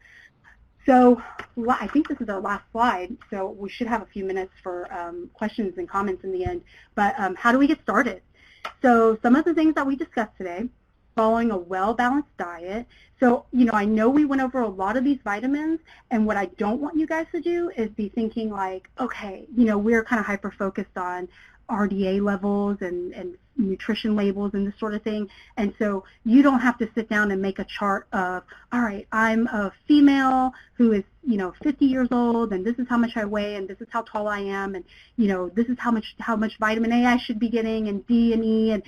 I think this is our last slide, so we should have a few minutes for questions and comments in the end. But how do we get started? So some of the things that we discussed today: following a well-balanced diet. So, I know we went over a lot of these vitamins, and what I don't want you guys to do is be thinking like, okay, we're kind of hyper-focused on RDA levels and nutrition labels and this sort of thing. And so you don't have to sit down and make a chart of, all right, I'm a female who is, 50 years old, and this is how much I weigh, and this is how tall I am, and, this is how much vitamin A I should be getting, and D and E, and,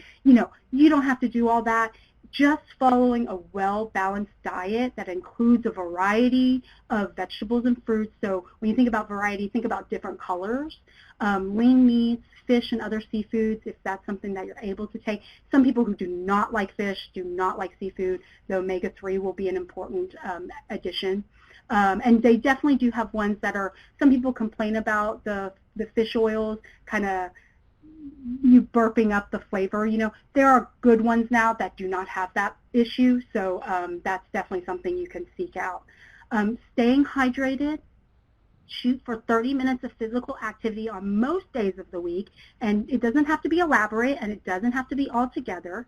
you don't have to do all that. Just following a well-balanced diet that includes a variety of vegetables and fruits. So when you think about variety, think about different colors, lean meats, fish, and other seafoods, if that's something that you're able to take. Some people who do not like fish, do not like seafood, the omega-3 will be an important addition. And they definitely do have ones that are, some people complain about the fish oils kind of you burping up the flavor. There are good ones now that do not have that issue, so that's definitely something you can seek out. Staying hydrated, shoot for 30 minutes of physical activity on most days of the week, and it doesn't have to be elaborate, and it doesn't have to be all together.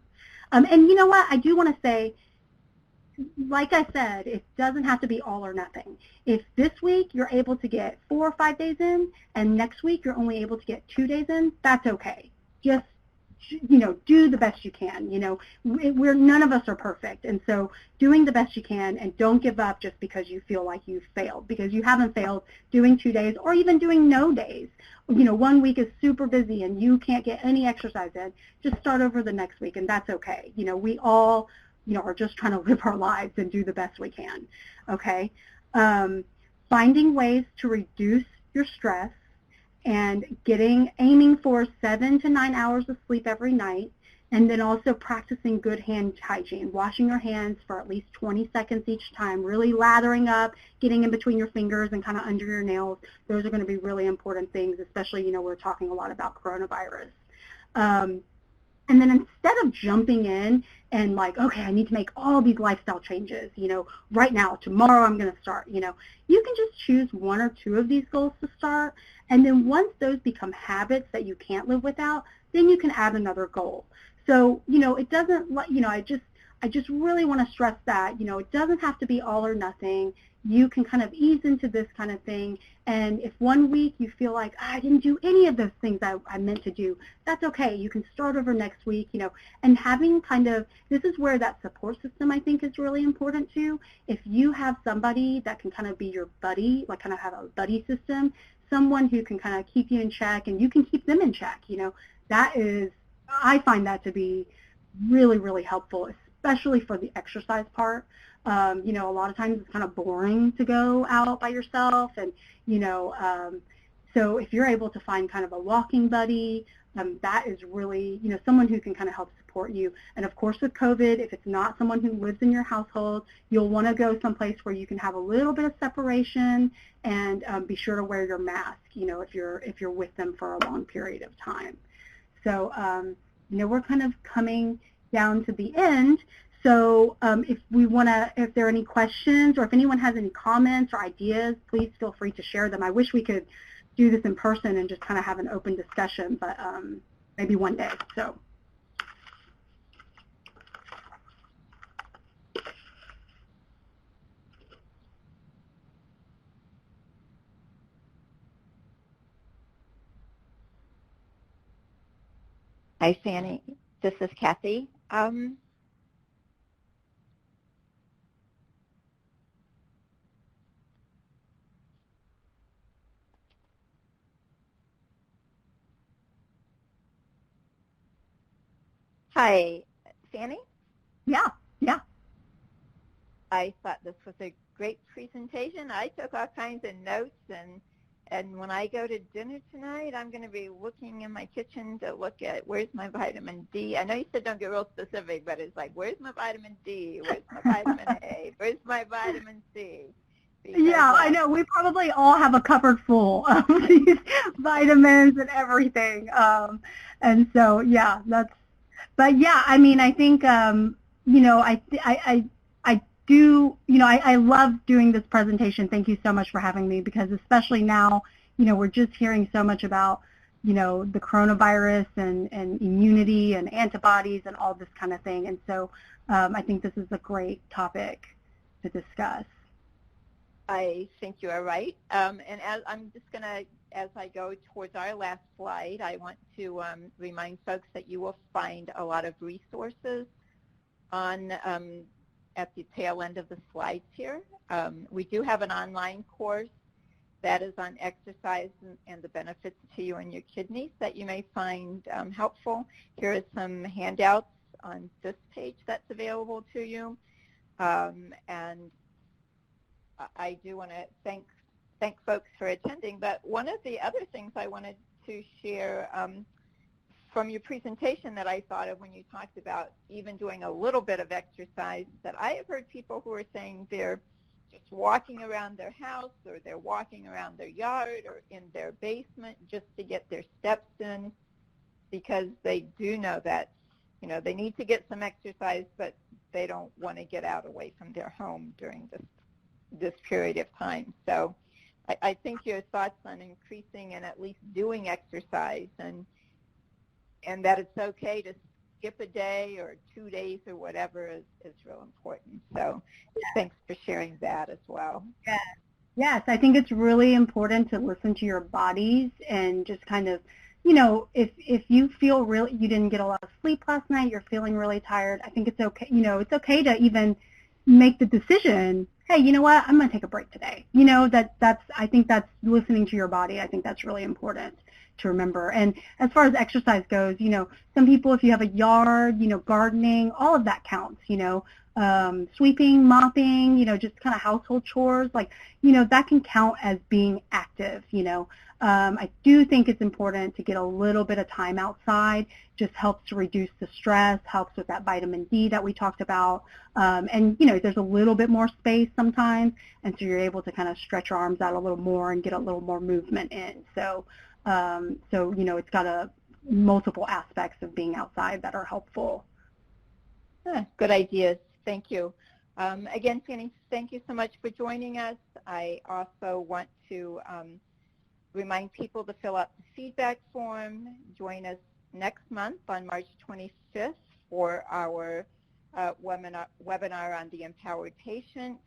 And you know what, I do want to say, like I said, it doesn't have to be all or nothing. If this week you're able to get 4 or 5 days in, and next week you're only able to get 2 days in, that's okay. Just, do the best you can. None of us are perfect, and so doing the best you can, and don't give up just because you feel like you've failed, because you haven't failed doing 2 days or even doing no days. 1 week is super busy and you can't get any exercise in. Just start over the next week, and that's okay. We all are just trying to live our lives and do the best we can, okay? Finding ways to reduce your stress and aiming for 7 to 9 hours of sleep every night, and then also practicing good hand hygiene, washing your hands for at least 20 seconds each time, really lathering up, getting in between your fingers and kind of under your nails. Those are going to be really important things, especially, we're talking a lot about coronavirus. And then instead of jumping in and like, okay, I need to make all these lifestyle changes, right now, tomorrow I'm going to start, you can just choose 1 or 2 of these goals to start. And then once those become habits that you can't live without, then you can add another goal. So, it doesn't, I just really want to stress that, it doesn't have to be all or nothing. You can kind of ease into this kind of thing. And if 1 week you feel like, I didn't do any of those things I meant to do, that's okay. You can start over next week, and having this is where that support system I think is really important too. If you have somebody that can kind of be your buddy, like kind of have a buddy system, someone who can kind of keep you in check and you can keep them in check. That is, I find that to be really, really helpful, especially for the exercise part. A lot of times it's kind of boring to go out by yourself, and so if you're able to find kind of a walking buddy, that is really, someone who can kind of help support you. And of course with COVID, if it's not someone who lives in your household, you'll want to go someplace where you can have a little bit of separation and be sure to wear your mask, if you're with them for a long period of time. So, we're kind of coming down to the end. So if there are any questions or if anyone has any comments or ideas, please feel free to share them. I wish we could do this in person and just kind of have an open discussion, but maybe one day. So. Hi, Fanny. This is Kathy. Hi, Fanny? Yeah. I thought this was a great presentation. I took all kinds of notes, and when I go to dinner tonight, I'm going to be looking in my kitchen to look at where's my vitamin D. I know you said don't get real specific, but it's like, where's my vitamin D? Where's my vitamin A? Where's my vitamin C? Because, I know. We probably all have a cupboard full of these vitamins and everything. And so, yeah, but yeah, I mean, I think, I do, I love doing this presentation. Thank you so much for having me, because especially now, we're just hearing so much about, the coronavirus and immunity and antibodies and all this kind of thing. And so I think this is a great topic to discuss. I think you are right. And as I'm just going to, as I go towards our last slide, I want to remind folks that you will find a lot of resources on at the tail end of the slides here. We do have an online course that is on exercise and the benefits to you and your kidneys that you may find helpful. Here are some handouts on this page that's available to you. And I do want to thank folks for attending, but one of the other things I wanted to share from your presentation that I thought of when you talked about even doing a little bit of exercise, that I have heard people who are saying they're just walking around their house or they're walking around their yard or in their basement just to get their steps in, because they do know that, they need to get some exercise, but they don't want to get out away from their home during this period of time. So I think your thoughts on increasing and at least doing exercise and that it's okay to skip a day or 2 days or whatever is real important. So thanks for sharing that as well. Yes, I think it's really important to listen to your bodies and just kind of, if you feel you didn't get a lot of sleep last night, you're feeling really tired, I think it's okay, it's okay to even make the decision, hey, you know what, I'm going to take a break today. I think that's listening to your body. I think that's really important to remember. And as far as exercise goes, some people, if you have a yard, gardening, all of that counts, sweeping, mopping, just kind of household chores, that can count as being active, I do think it's important to get a little bit of time outside. Just helps to reduce the stress, helps with that vitamin D that we talked about. And, there's a little bit more space sometimes, and so you're able to kind of stretch your arms out a little more and get a little more movement in. So, it's got multiple aspects of being outside that are helpful. Good ideas. Thank you. Again, Fanny, thank you so much for joining us. I also want to remind people to fill out the feedback form. Join us next month on March 25th for our webinar on the empowered patient,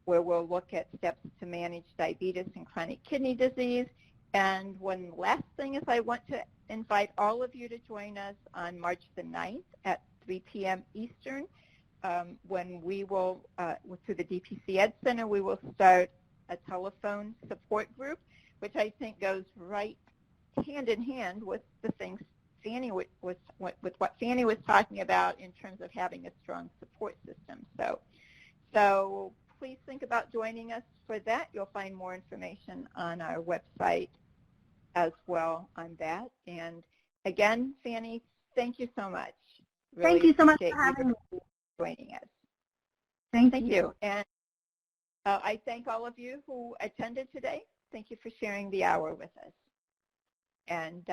where we'll look at steps to manage diabetes and chronic kidney disease. And one last thing is I want to invite all of you to join us on March the 9th at 3 p.m. Eastern, when we will, through the DPC Ed Center, we will start a telephone support group, which I think goes right hand in hand with the things Fanny with what Fanny was talking about in terms of having a strong support system. So please think about joining us for that. You'll find more information on our website as well on that. And again, Fanny, thank you so much. Really Thank you so much appreciate for having me. joining us. Thank Thank you. you. And I thank all of you who attended today. Thank you for sharing the hour with us. And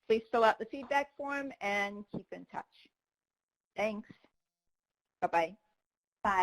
please fill out the feedback form and keep in touch. Thanks. Bye-bye.